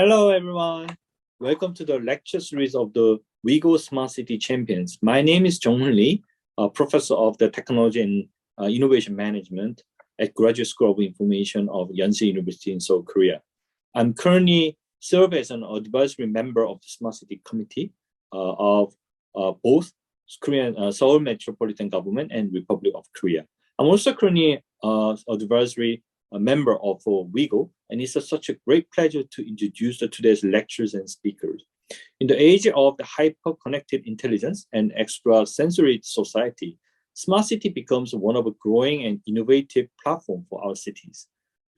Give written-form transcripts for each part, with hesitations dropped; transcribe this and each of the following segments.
Hello, everyone. Welcome to the lecture series of the WeGo Smart City Champions. My name is Jong Lee, a professor of the Technology and Innovation Management at Graduate School of Information of Yonsei University in Seoul, Korea. I'm currently serve as an advisory member of the Smart City Committee of both Korean Seoul Metropolitan Government and Republic of Korea. I'm also currently advisory member of WeGo, and it's such a great pleasure to introduce today's lecturers and speakers. In the age of the hyper-connected intelligence and extrasensory society, Smart City becomes one of a growing and innovative platform for our cities.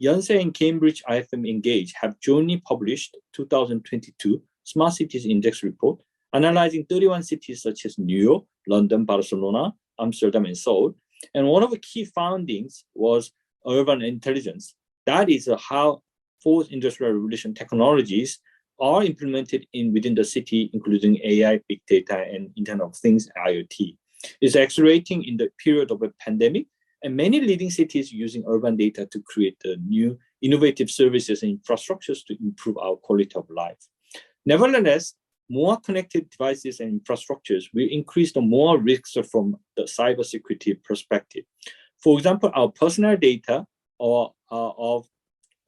Yonsei and Cambridge IFM Engage have jointly published 2022 Smart Cities Index report, analyzing 31 cities such as New York, London, Barcelona, Amsterdam, and Seoul. And one of the key findings was urban intelligence. That is how fourth industrial revolution technologies are implemented within the city, including AI, big data, and Internet of Things, IoT. It's accelerating in the period of a pandemic, and many leading cities using urban data to create new innovative services and infrastructures to improve our quality of life. Nevertheless, more connected devices and infrastructures will increase the more risks from the cybersecurity perspective. For example, our personal data or of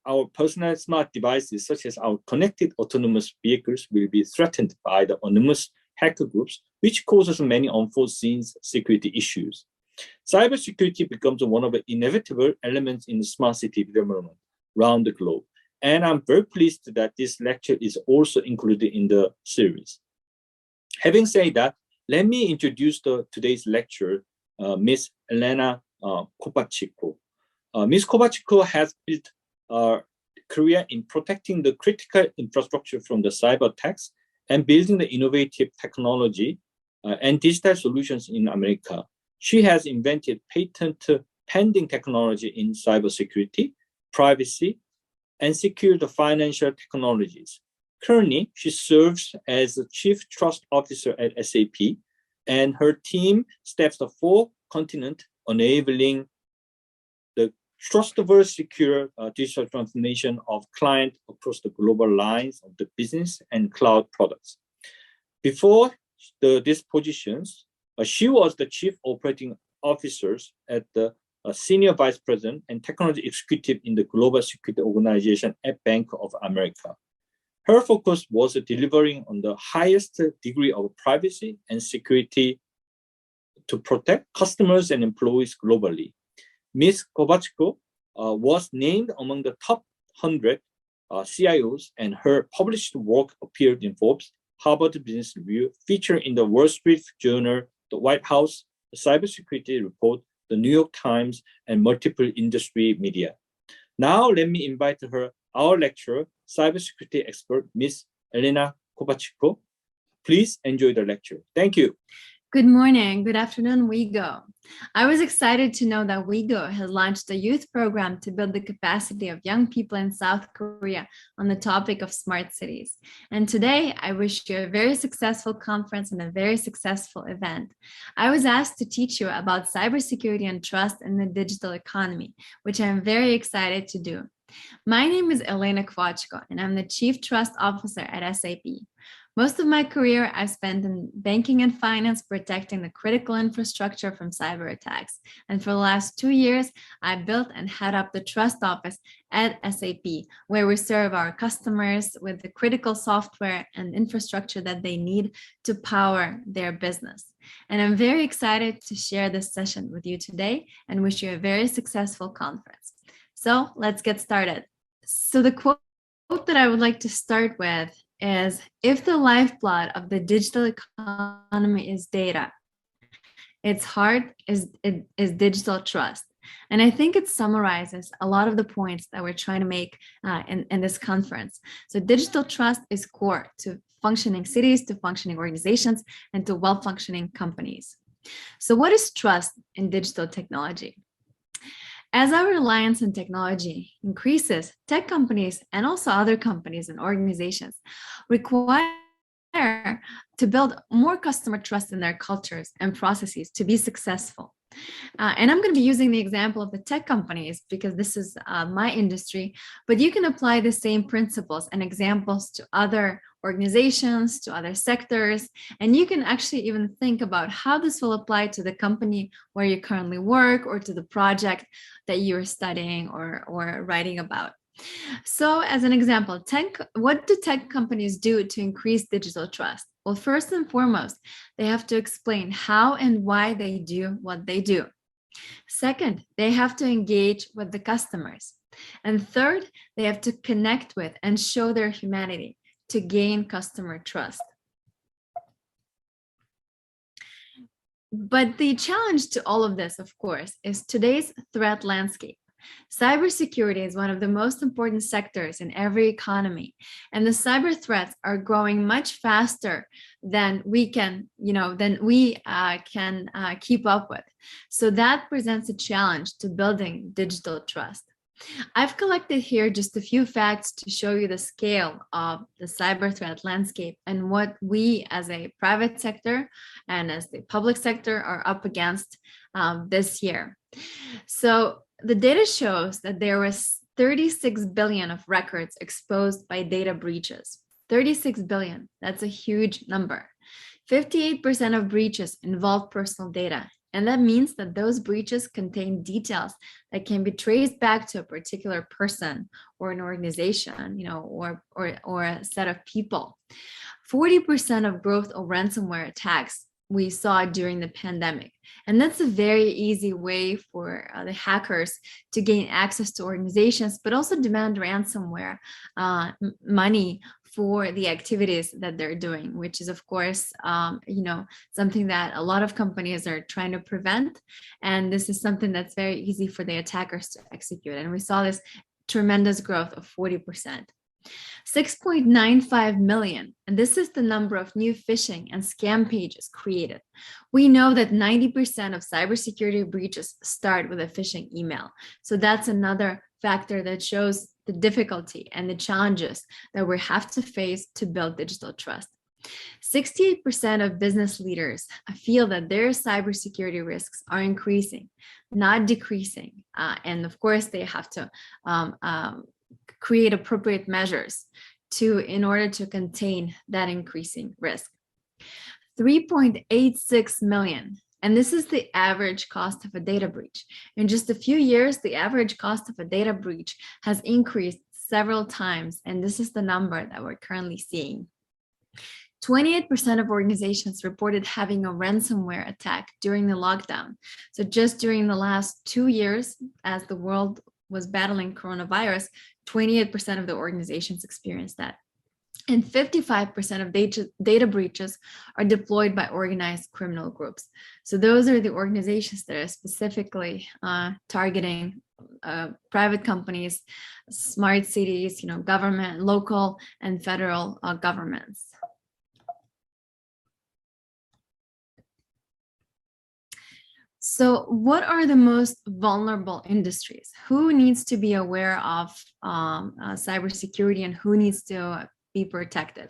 our personal smart devices, such as our connected autonomous vehicles, will be threatened by the anonymous hacker groups, which causes many unforeseen security issues. Cybersecurity becomes one of the inevitable elements in the smart city development around the globe. And I'm very pleased that this lecture is also included in the series. Having said that, let me introduce today's lecturer, Ms. Elena Kopachiko. Ms. Kopachiko has built a career in protecting the critical infrastructure from the cyber attacks and building the innovative technology and digital solutions in America. She has invented patent-pending technology in cybersecurity, privacy, and secured financial technologies. Currently, she serves as the Chief Trust Officer at SAP, and her team staffs the 4 continents, enabling the trustworthy, secure digital transformation of clients across the global lines of the business and cloud products. Before these positions, she was the Chief Operating Officer at the Senior Vice President and Technology Executive in the Global Security Organization at Bank of America. Her focus was delivering on the highest degree of privacy and security to protect customers and employees globally. Ms. Kopachiko was named among the top 100 CIOs, and her published work appeared in Forbes, Harvard Business Review, featured in the Wall Street Journal, the White House, the Cybersecurity Report, the New York Times, and multiple industry media. Now, let me invite our lecturer, cybersecurity expert, Ms. Elena Kopachiko. Please enjoy the lecture. Thank you. Good morning, good afternoon, WeGo. I was excited to know that WeGo has launched a youth program to build the capacity of young people in South Korea on the topic of smart cities. And today, I wish you a very successful conference and a very successful event. I was asked to teach you about cybersecurity and trust in the digital economy, which I'm very excited to do. My name is Elena Kopachiko, and I'm the Chief Trust Officer at SAP. Most of my career I've spent in banking and finance, protecting the critical infrastructure from cyber attacks. And for the last 2 years, I built and head up the trust office at SAP, where we serve our customers with the critical software and infrastructure that they need to power their business. And I'm very excited to share this session with you today and wish you a very successful conference. So let's get started. So the quote that I would like to start with is, if the lifeblood of the digital economy is data, its heart is digital trust. And I think it summarizes a lot of the points that we're trying to make in this conference. So digital trust is core to functioning cities, to functioning organizations, and to well-functioning companies. So what is trust in digital technology? As our reliance on technology increases, tech companies and also other companies and organizations require to build more customer trust in their cultures and processes to be successful. And I'm going to be using the example of the tech companies because this is my industry, but you can apply the same principles and examples to other organizations, to other sectors, and you can actually even think about how this will apply to the company where you currently work or to the project that you're studying or writing about. So as an example, what do tech companies do to increase digital trust? Well, first and foremost, they have to explain how and why they do what they do. Second, they have to engage with the customers. And third, they have to connect with and show their humanity to gain customer trust. But the challenge to all of this, of course, is today's threat landscape. Cybersecurity is one of the most important sectors in every economy, and the cyber threats are growing much faster than we can, keep up with. So that presents a challenge to building digital trust. I've collected here just a few facts to show you the scale of the cyber threat landscape and what we as a private sector and as the public sector are up against this year. So the data shows that there was 36 billion of records exposed by data breaches. 36 billion, that's a huge number. 58% of breaches involve personal data. And that means that those breaches contain details that can be traced back to a particular person or an organization, or a set of people. 40% of growth of ransomware attacks we saw during the pandemic. And that's a very easy way for the hackers to gain access to organizations, but also demand ransomware money for the activities that they're doing, which is, of course, something that a lot of companies are trying to prevent. And this is something that's very easy for the attackers to execute. And we saw this tremendous growth of 40%. 6.95 million, and this is the number of new phishing and scam pages created. We know that 90% of cybersecurity breaches start with a phishing email. So that's another factor that shows the difficulty and the challenges that we have to face to build digital trust. 68% of business leaders feel that their cybersecurity risks are increasing, not decreasing. And of course, they have to create appropriate measures in order to contain that increasing risk. 3.86 million. And this is the average cost of a data breach. In just a few years, the average cost of a data breach has increased several times. And this is the number that we're currently seeing. 28% of organizations reported having a ransomware attack during the lockdown. So just during the last 2 years, as the world was battling coronavirus, 28% of the organizations experienced that. And 55% of data breaches are deployed by organized criminal groups. So those are the organizations that are specifically targeting private companies, smart cities, government, local and federal governments. So what are the most vulnerable industries? Who needs to be aware of cybersecurity and who needs to be protected?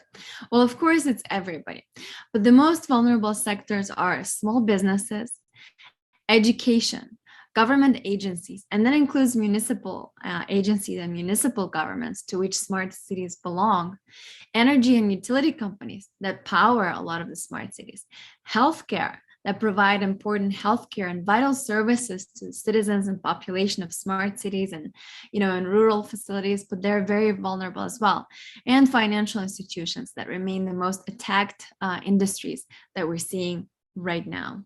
Well, of course, it's everybody. But the most vulnerable sectors are small businesses, education, government agencies, and that includes municipal agencies and municipal governments to which smart cities belong, energy and utility companies that power a lot of the smart cities, healthcare, that provide important healthcare and vital services to citizens and population of smart cities and, in rural facilities, but they're very vulnerable as well. And financial institutions that remain the most attacked industries that we're seeing right now.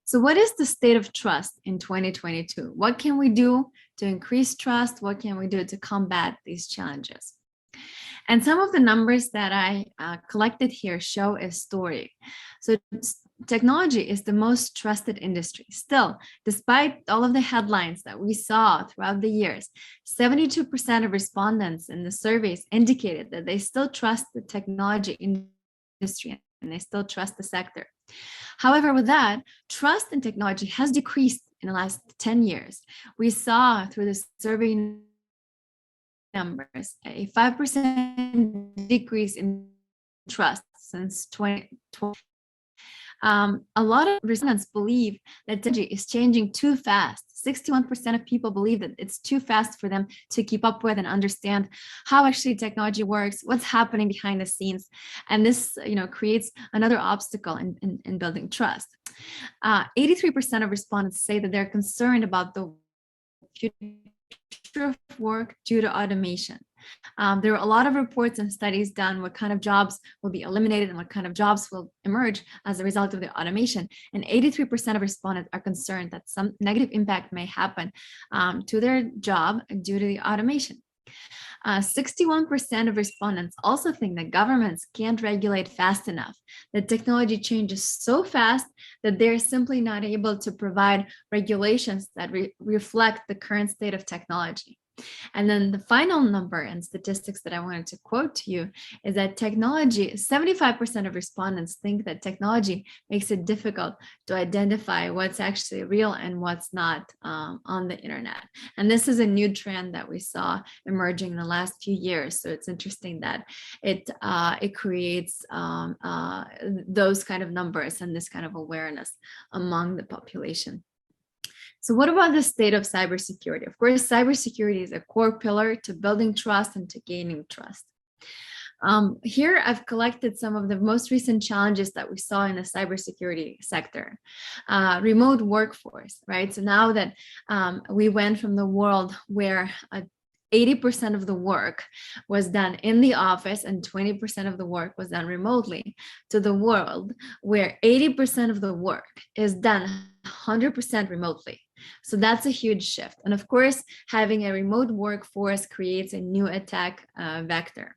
So what is the state of trust in 2022? What can we do to increase trust? What can we do to combat these challenges? And some of the numbers that I collected here show a story. So technology is the most trusted industry. Still, despite all of the headlines that we saw throughout the years, 72% of respondents in the surveys indicated that they still trust the technology industry and they still trust the sector. However, with that, trust in technology has decreased in the last 10 years. We saw through the survey numbers a 5% decrease in trust since 2020. A lot of respondents believe that technology is changing too fast. 61% of people believe that it's too fast for them to keep up with and understand how actually technology works, what's happening behind the scenes. And this, creates another obstacle in building trust. 83% of respondents say that they're concerned about the future of work due to automation. There are a lot of reports and studies done what kind of jobs will be eliminated and what kind of jobs will emerge as a result of the automation. And 83% of respondents are concerned that some negative impact may happen to their job due to the automation. 61% of respondents also think that governments can't regulate fast enough, that technology changes so fast that they're simply not able to provide regulations that reflect the current state of technology. And then the final number and statistics that I wanted to quote to you is that 75% of respondents think that technology makes it difficult to identify what's actually real and what's not on the internet. And this is a new trend that we saw emerging in the last few years. So it's interesting that it creates those kind of numbers and this kind of awareness among the population. So what about the state of cybersecurity? Of course, cybersecurity is a core pillar to building trust and to gaining trust. Here, I've collected some of the most recent challenges that we saw in the cybersecurity sector. Remote workforce, right? So now that we went from the world where 80% of the work was done in the office and 20% of the work was done remotely, to the world where 80% of the work is done 100% remotely. So that's a huge shift. And of course, having a remote workforce creates a new attack vector.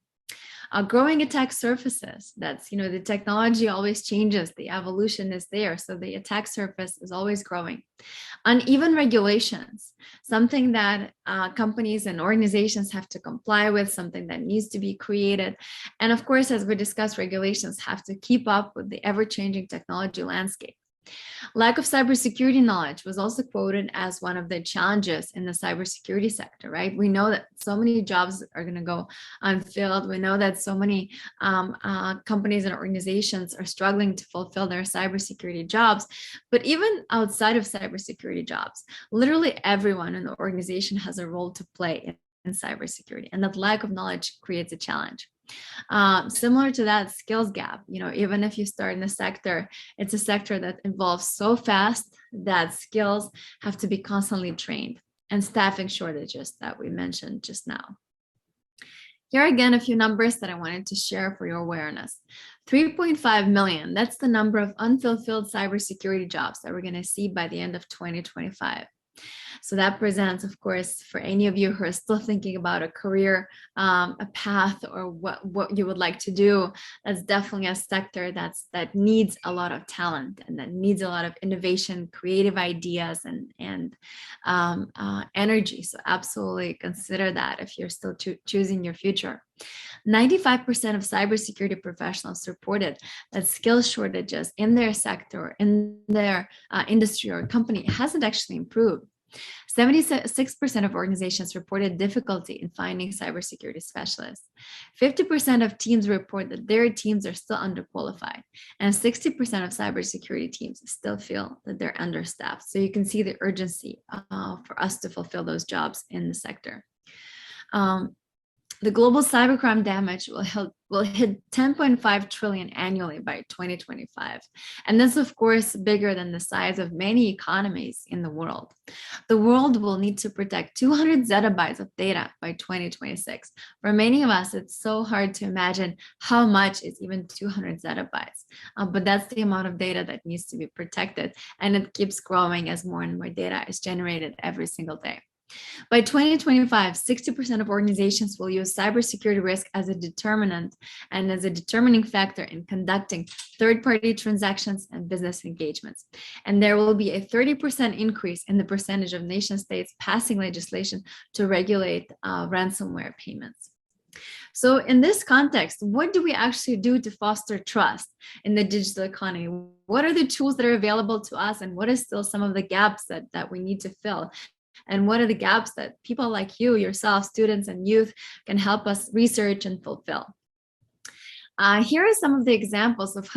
Growing attack surfaces, that's, the technology always changes, the evolution is there, so the attack surface is always growing. Uneven regulations, something that companies and organizations have to comply with, something that needs to be created. And of course, as we discussed, regulations have to keep up with the ever-changing technology landscape. Lack of cybersecurity knowledge was also quoted as one of the challenges in the cybersecurity sector, right? We know that so many jobs are going to go unfilled. We know that so many companies and organizations are struggling to fulfill their cybersecurity jobs. But even outside of cybersecurity jobs, literally everyone in the organization has a role to play in cybersecurity, and that lack of knowledge creates a challenge. Similar to that skills gap, even if you start in a sector, it's a sector that evolves so fast that skills have to be constantly trained, and staffing shortages that we mentioned just now. Here are again a few numbers that I wanted to share for your awareness. 3.5 million, that's the number of unfulfilled cybersecurity jobs that we're going to see by the end of 2025. So that presents, of course, for any of you who are still thinking about a career, a path, or what you would like to do, that's definitely a sector that needs a lot of talent and that needs a lot of innovation, creative ideas, and energy. So absolutely consider that if you're still choosing your future. 95% of cybersecurity professionals reported that skill shortages in their sector, in their industry or company hasn't actually improved. 76% of organizations reported difficulty in finding cybersecurity specialists. 50% of teams report that their teams are still underqualified, and 60% of cybersecurity teams still feel that they're understaffed. So you can see the urgency for us to fulfill those jobs in the sector. The global cybercrime damage will hit 10.5 trillion annually by 2025. And this, of course, bigger than the size of many economies in the world. The world will need to protect 200 zettabytes of data by 2026. For many of us, it's so hard to imagine how much is even 200 zettabytes. But that's the amount of data that needs to be protected. And it keeps growing as more and more data is generated every single day. By 2025, 60% of organizations will use cybersecurity risk as a determinant and as a determining factor in conducting third-party transactions and business engagements. And there will be a 30% increase in the percentage of nation states passing legislation to regulate ransomware payments. So in this context, what do we actually do to foster trust in the digital economy? What are the tools that are available to us, and what is still some of the gaps that we need to fill? And what are the gaps that people like you, yourself, students and youth can help us research and fulfill? Here are some of the examples of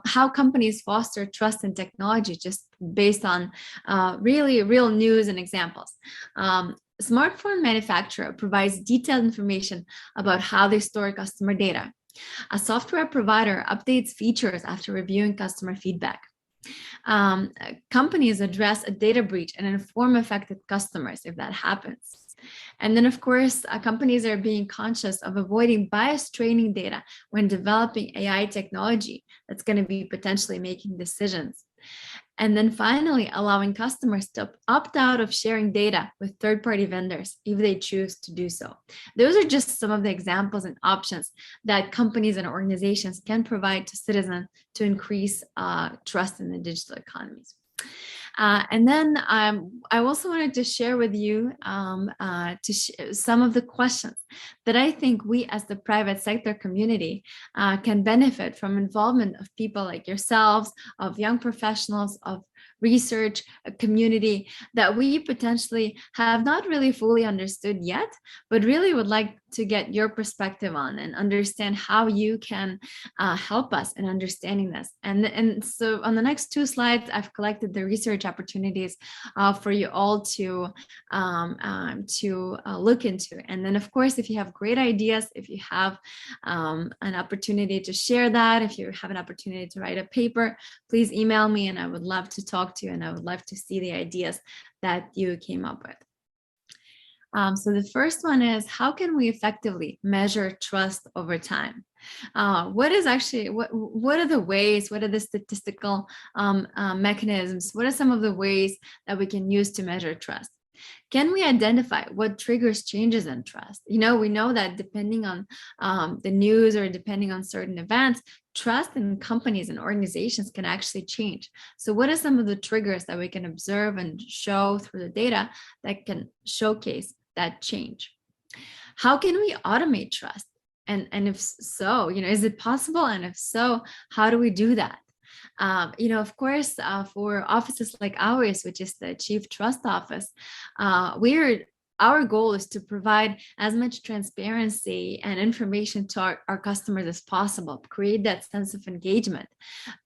how companies foster trust in technology, just based on really real news and examples. Smartphone manufacturer provides detailed information about how they store customer data. A software provider updates features after reviewing customer feedback. Companies address a data breach and inform affected customers if that happens. And then, of course, companies are being conscious of avoiding biased training data when developing AI technology that's going to be potentially making decisions. And then finally, allowing customers to opt out of sharing data with third-party vendors if they choose to do so. Those are just some of the examples and options that companies and organizations can provide to citizens to increase trust in the digital economies. And then I also wanted to share with you some of the questions that I think we as the private sector community can benefit from involvement of people like yourselves, of young professionals, of research, a community that we potentially have not really fully understood yet, but really would like to get your perspective on and understand how you can help us in understanding this. And so on the next two slides, I've collected the research opportunities for you all to look into. And then, of course, if you have great ideas, if you have an opportunity to share that, if you have an opportunity to write a paper, please email me and I would love to talk to you, and I would love to see the ideas that you came up with. So the first one is, how can we effectively measure trust over time? What are the ways, what are the statistical mechanisms? What are some of the ways that we can use to measure trust? Can we identify what triggers changes in trust? We know that depending on the news or depending on certain events, trust in companies and organizations can actually change. So what are some of the triggers that we can observe and show through the data that can showcase that change? How can we automate trust? And if so, is it possible? And if so, how do we do that? Of course, for offices like ours, which is the Chief Trust Office, our goal is to provide as much transparency and information to our customers as possible, create that sense of engagement.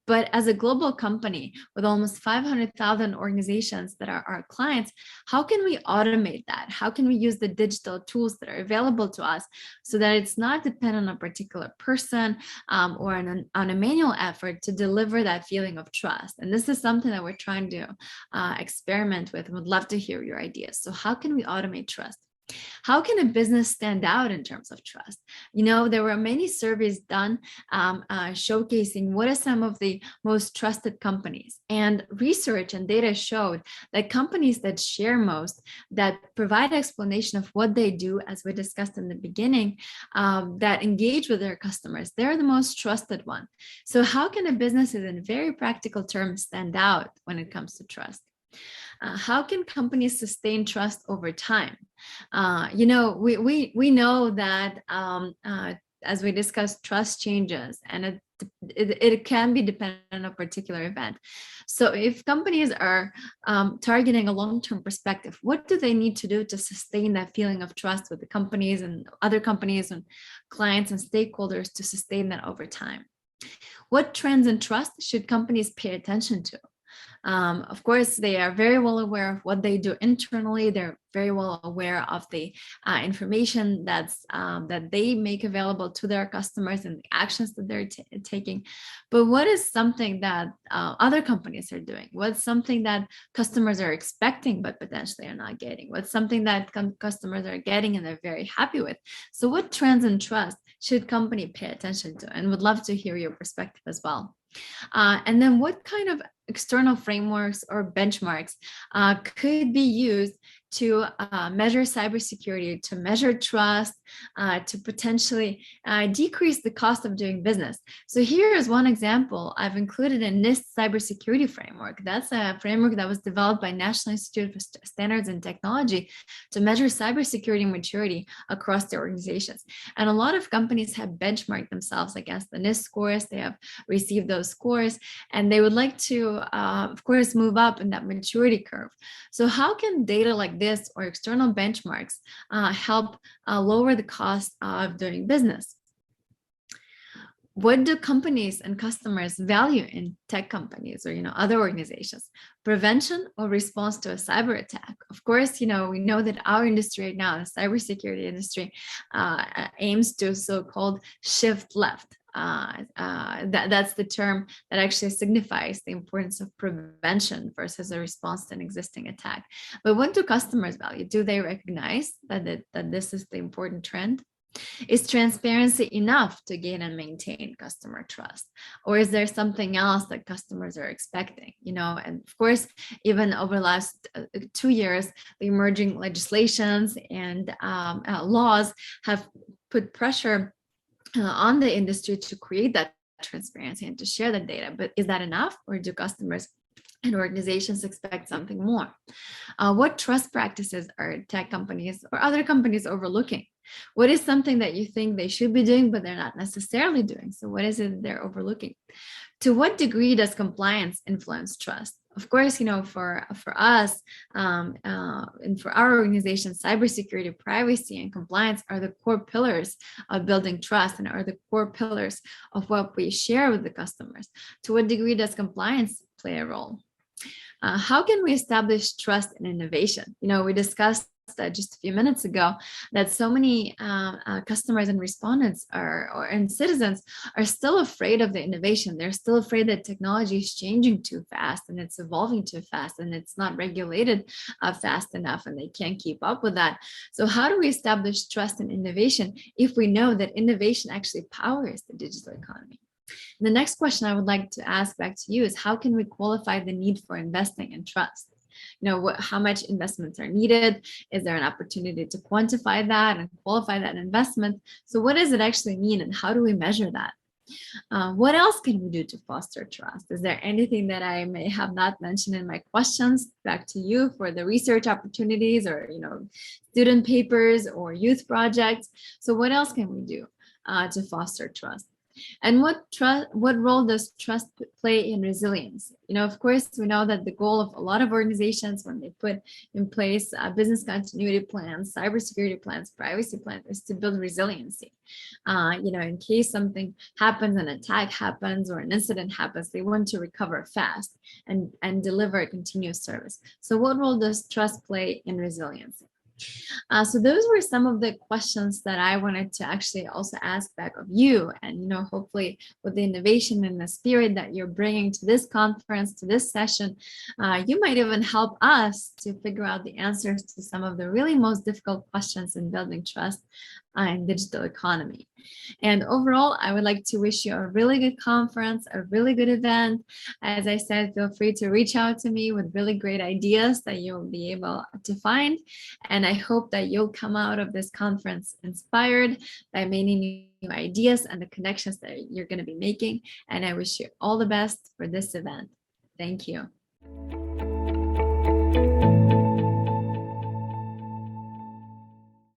But as a global company with almost 500,000 organizations that are our clients, how can we automate that? How can we use the digital tools that are available to us so that it's not dependent on a particular person or on a manual effort to deliver that feeling of trust? And this is something that we're trying to experiment with and would love to hear your ideas. So how can we automate trust? How can a business stand out in terms of trust? There were many surveys done showcasing what are some of the most trusted companies. And research and data showed that companies that share most, that provide explanation of what they do, as we discussed in the beginning, that engage with their customers, they're the most trusted one. So how can a business, in very practical terms, stand out when it comes to trust? How can companies sustain trust over time? We know that as we discussed, trust changes and it can be dependent on a particular event. So if companies are targeting a long-term perspective, what do they need to do to sustain that feeling of trust with the companies and other companies and clients and stakeholders to sustain that over time? What trends in trust should companies pay attention to? Of course, they are very well aware of what they do internally. They're very well aware of the information that they make available to their customers and the actions that they're taking. But what is something that other companies are doing? What's something that customers are expecting but potentially are not getting? What's something that customers are getting and they're very happy with? So what trends in trust should company pay attention to? And would love to hear your perspective as well. And then what kind of external frameworks or benchmarks could be used to measure cybersecurity, to measure trust, to potentially decrease the cost of doing business? So here is one example I've included in NIST cybersecurity framework. That's a framework that was developed by National Institute for Standards and Technology to measure cybersecurity maturity across their organizations. And a lot of companies have benchmarked themselves against the NIST scores. They have received those scores, and they would like to, of course, move up in that maturity curve. So how can data like this or external benchmarks help lower the cost of doing business? What do companies and customers value in tech companies or other organizations? Prevention or response to a cyber attack? Of course, we know that our industry right now, the cybersecurity industry, aims to so-called shift left. That's the term that actually signifies the importance of prevention versus a response to an existing attack. But what do customers value? Do they recognize that this is the important trend? Is transparency enough to gain and maintain customer trust? Or is there something else that customers are expecting? And of course, even over the last 2 years, the emerging legislations and laws have put pressure on the industry to create that transparency and to share the data. But is that enough, or do customers and organizations expect something more? What trust practices are tech companies or other companies overlooking? What is something that you think they should be doing, but they're not necessarily doing? So what is it they're overlooking? To what degree does compliance influence trust? Of course, for us and for our organization, cybersecurity, privacy, and compliance are the core pillars of building trust and are the core pillars of what we share with the customers. To what degree does compliance play a role? How can we establish trust and innovation? We discussed just a few minutes ago that so many customers and respondents and citizens are still afraid of the innovation. They're still afraid that technology is changing too fast and it's evolving too fast and it's not regulated fast enough and they can't keep up with that. So how do we establish trust and innovation if we know that innovation actually powers the digital economy? The next question I would like to ask back to you is, how can we qualify the need for investing in trust? How much investments are needed? Is there an opportunity to quantify that and qualify that investment? So what does it actually mean and how do we measure that? What else can we do to foster trust? Is there anything that I may have not mentioned in my questions? Back to you for the research opportunities or student papers or youth projects. So what else can we do to foster trust? And what role does trust play in resilience? Of course, we know that the goal of a lot of organizations when they put in place business continuity plans, cybersecurity plans, privacy plans, is to build resiliency. In case something happens, an attack happens, or an incident happens, they want to recover fast and deliver a continuous service. So what role does trust play in resiliency? So those were some of the questions that I wanted to actually also ask back of you. And, hopefully with the innovation and the spirit that you're bringing to this conference, to this session, you might even help us to figure out the answers to some of the really most difficult questions in building trust in digital economy. And overall, I would like to wish you a really good conference, a really good event. As I said, feel free to reach out to me with really great ideas that you'll be able to find. And I hope that you'll come out of this conference inspired by many new ideas and the connections that you're going to be making. And I wish you all the best for this event. Thank you.